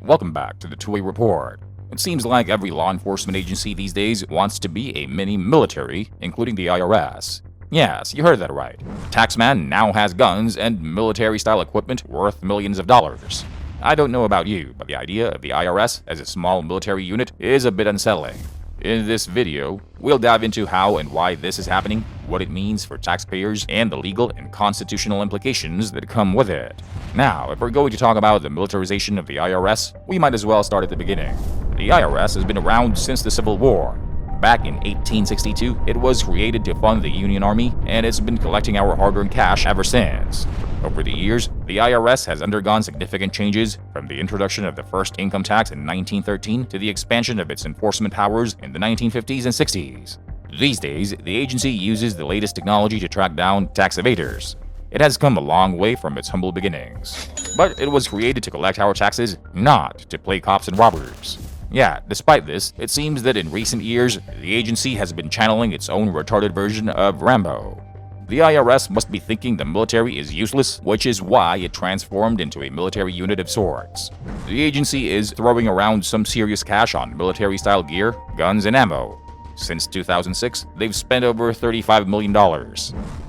Welcome back to the Two-Way Report. It seems like every law enforcement agency these days wants to be a mini military, including the IRS. Yes, you heard that right. Taxman now has guns and military-style equipment worth millions of dollars. I don't know about you, but the idea of the IRS as a small military unit is a bit unsettling. In this video, we'll dive into how and why this is happening, what it means for taxpayers, and the legal and constitutional implications that come with it. Now, if we're going to talk about the militarization of the IRS, we might as well start at the beginning. The IRS has been around since the Civil War. Back in 1862, it was created to fund the Union Army, and it's been collecting our hard-earned cash ever since. Over the years, the IRS has undergone significant changes, from the introduction of the first income tax in 1913 to the expansion of its enforcement powers in the 1950s and 60s. These days, the agency uses the latest technology to track down tax evaders. It has come a long way from its humble beginnings. But it was created to collect our taxes, not to play cops and robbers. Yeah, despite this, it seems that in recent years, the agency has been channeling its own retarded version of Rambo. The IRS must be thinking the military is useless, which is why it transformed into a military unit of sorts. The agency is throwing around some serious cash on military-style gear, guns, and ammo. Since 2006, they've spent over $35 million.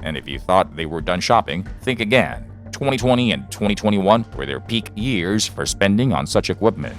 And if you thought they were done shopping, think again. 2020 and 2021 were their peak years for spending on such equipment.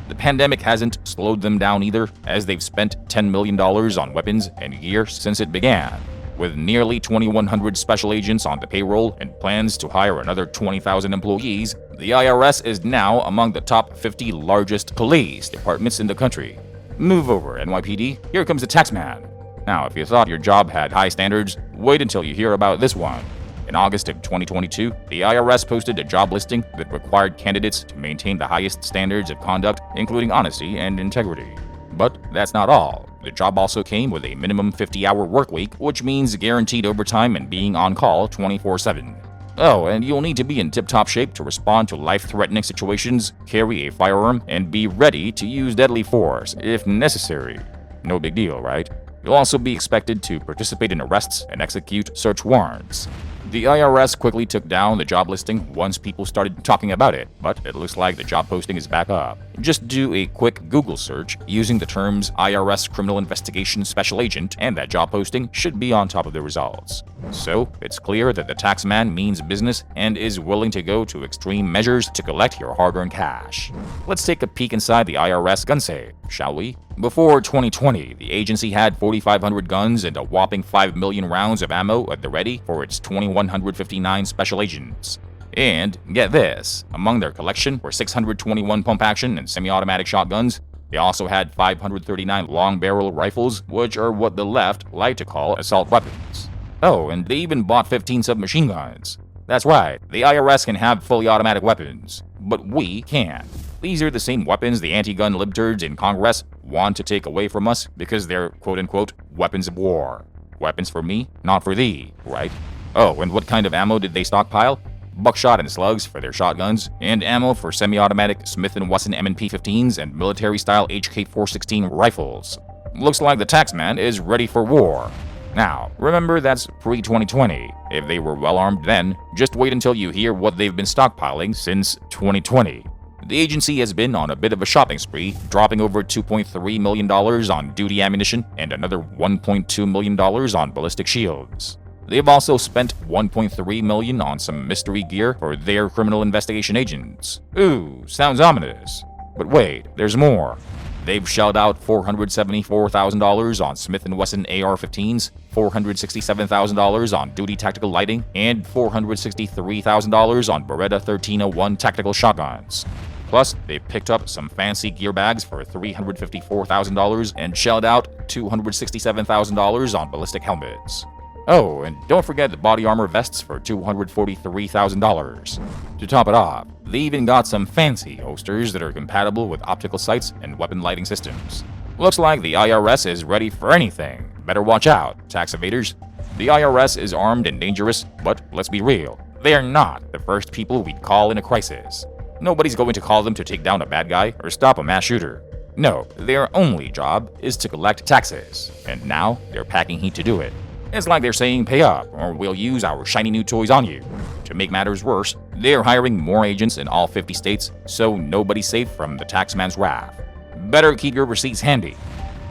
The pandemic hasn't slowed them down either, as they've spent $10 million on weapons and gear since it began. With nearly 2,100 special agents on the payroll and plans to hire another 20,000 employees, the IRS is now among the top 50 largest police departments in the country. Move over, NYPD, here comes the taxman. Now, if you thought your job had high standards, wait until you hear about this one. In August of 2022, the IRS posted a job listing that required candidates to maintain the highest standards of conduct, including honesty and integrity. But that's not all. The job also came with a minimum 50-hour work week, which means guaranteed overtime and being on call 24/7. Oh, and you'll need to be in tip-top shape to respond to life-threatening situations, carry a firearm, and be ready to use deadly force if necessary. No big deal, right? You'll also be expected to participate in arrests and execute search warrants. The IRS quickly took down the job listing once people started talking about it, but it looks like the job posting is back up. Just do a quick Google search using the terms IRS Criminal Investigation Special Agent, and that job posting should be on top of the results. So, it's clear that the taxman means business and is willing to go to extreme measures to collect your hard-earned cash. Let's take a peek inside the IRS gun safe, shall we? Before 2020, the agency had 4,500 guns and a whopping 5 million rounds of ammo at the ready for its 2,159 special agents. And, get this, among their collection were 621 pump-action and semi-automatic shotguns. They also had 539 long-barrel rifles, which are what the left like to call assault weapons. Oh, and they even bought 15 submachine guns. That's right, the IRS can have fully automatic weapons, but we can't. These are the same weapons the anti-gun libtards in Congress want to take away from us because they're quote-unquote weapons of war. Weapons for me, not for thee, right? Oh, and what kind of ammo did they stockpile? Buckshot and slugs for their shotguns, and ammo for semi-automatic Smith & Wesson M&P 15s and military-style HK-416 rifles. Looks like the taxman is ready for war. Now, remember that's pre-2020. If they were well-armed then, just wait until you hear what they've been stockpiling since 2020. The agency has been on a bit of a shopping spree, dropping over $2.3 million on duty ammunition and another $1.2 million on ballistic shields. They've also spent $1.3 million on some mystery gear for their criminal investigation agents. Ooh, sounds ominous. But wait, there's more. They've shelled out $474,000 on Smith & Wesson AR-15s, $467,000 on duty tactical lighting, and $463,000 on Beretta 1301 tactical shotguns. Plus, they picked up some fancy gear bags for $354,000 and shelled out $267,000 on ballistic helmets. Oh, and don't forget the body armor vests for $243,000. To top it off, they even got some fancy holsters that are compatible with optical sights and weapon lighting systems. Looks like the IRS is ready for anything. Better watch out, tax evaders. The IRS is armed and dangerous, but let's be real, they are not the first people we'd call in a crisis. Nobody's going to call them to take down a bad guy or stop a mass shooter. No, their only job is to collect taxes, and now they're packing heat to do it. It's like they're saying pay up, or we'll use our shiny new toys on you. To make matters worse, they're hiring more agents in all 50 states, so nobody's safe from the taxman's wrath. Better keep your receipts handy.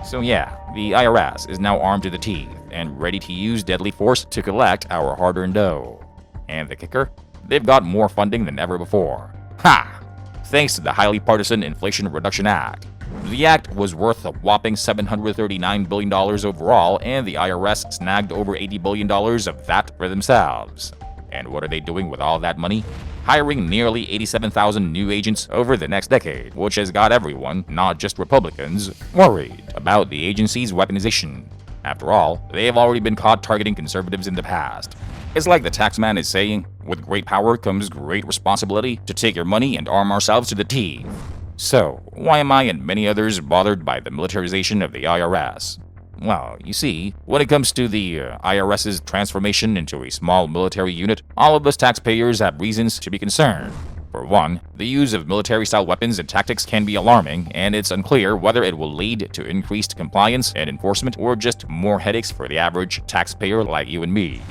So yeah, the IRS is now armed to the teeth and ready to use deadly force to collect our hard-earned dough. And the kicker? They've got more funding than ever before. Ha! Thanks to the highly partisan Inflation Reduction Act. The act was worth a whopping $739 billion overall, and the IRS snagged over $80 billion of that for themselves. And what are they doing with all that money? Hiring nearly 87,000 new agents over the next decade, which has got everyone, not just Republicans, worried about the agency's weaponization. After all, they have already been caught targeting conservatives in the past. It's like the taxman is saying, with great power comes great responsibility to take your money and arm ourselves to the teeth. So, why am I and many others bothered by the militarization of the IRS? Well, you see, when it comes to the IRS's transformation into a small military unit, all of us taxpayers have reasons to be concerned. For one, the use of military-style weapons and tactics can be alarming, and it's unclear whether it will lead to increased compliance and enforcement or just more headaches for the average taxpayer like you and me.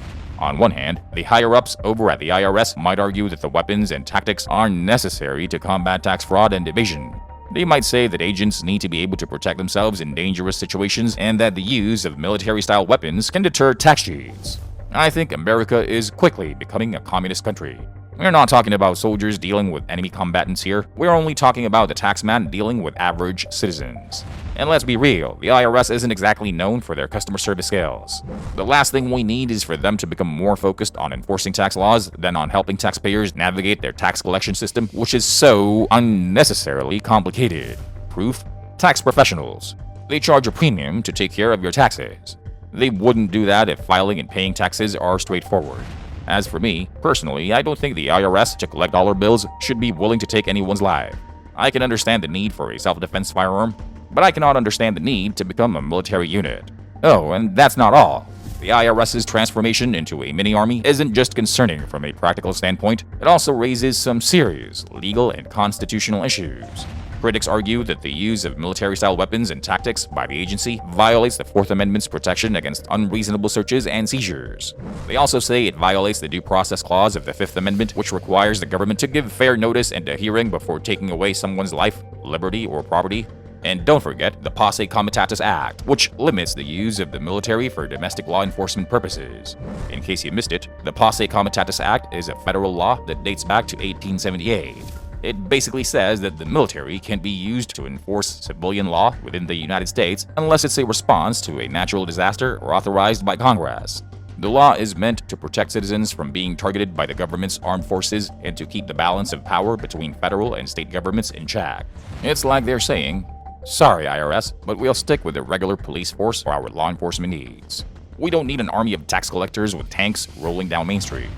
On one hand, the higher-ups over at the IRS might argue that the weapons and tactics are necessary to combat tax fraud and evasion. They might say that agents need to be able to protect themselves in dangerous situations and that the use of military-style weapons can deter tax cheats. I think America is quickly becoming a communist country. We're not talking about soldiers dealing with enemy combatants here. We're only talking about the taxman dealing with average citizens. And let's be real, the IRS isn't exactly known for their customer service skills. The last thing we need is for them to become more focused on enforcing tax laws than on helping taxpayers navigate their tax collection system, which is so unnecessarily complicated. Proof? Tax professionals. They charge a premium to take care of your taxes. They wouldn't do that if filing and paying taxes are straightforward. As for me, personally, I don't think the IRS, to collect dollar bills, should be willing to take anyone's life. I can understand the need for a self-defense firearm, but I cannot understand the need to become a military unit. Oh, and that's not all. The IRS's transformation into a mini-army isn't just concerning from a practical standpoint, it also raises some serious legal and constitutional issues. Critics argue that the use of military-style weapons and tactics by the agency violates the Fourth Amendment's protection against unreasonable searches and seizures. They also say it violates the Due Process Clause of the Fifth Amendment, which requires the government to give fair notice and a hearing before taking away someone's life, liberty, or property. And don't forget the Posse Comitatus Act, which limits the use of the military for domestic law enforcement purposes. In case you missed it, the Posse Comitatus Act is a federal law that dates back to 1878. It basically says that the military can't be used to enforce civilian law within the United States unless it's a response to a natural disaster or authorized by Congress. The law is meant to protect citizens from being targeted by the government's armed forces and to keep the balance of power between federal and state governments in check. It's like they're saying, sorry IRS, but we'll stick with the regular police force for our law enforcement needs. We don't need an army of tax collectors with tanks rolling down Main Street.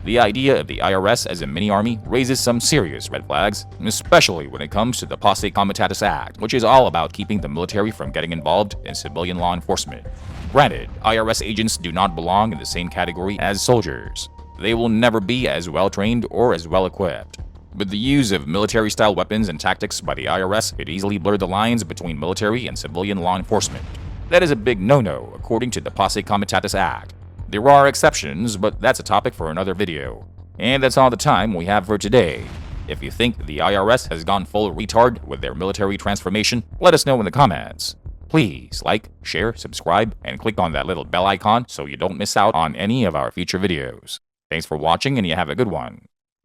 The idea of the IRS as a mini-army raises some serious red flags, especially when it comes to the Posse Comitatus Act, which is all about keeping the military from getting involved in civilian law enforcement. Granted, IRS agents do not belong in the same category as soldiers. They will never be as well-trained or as well-equipped. But the use of military-style weapons and tactics by the IRS could easily blur the lines between military and civilian law enforcement. That is a big no-no, according to the Posse Comitatus Act. There are exceptions, but that's a topic for another video. And that's all the time we have for today. If you think the IRS has gone full retard with their military transformation, let us know in the comments. Please like, share, subscribe, and click on that little bell icon so you don't miss out on any of our future videos. Thanks for watching and you have a good one.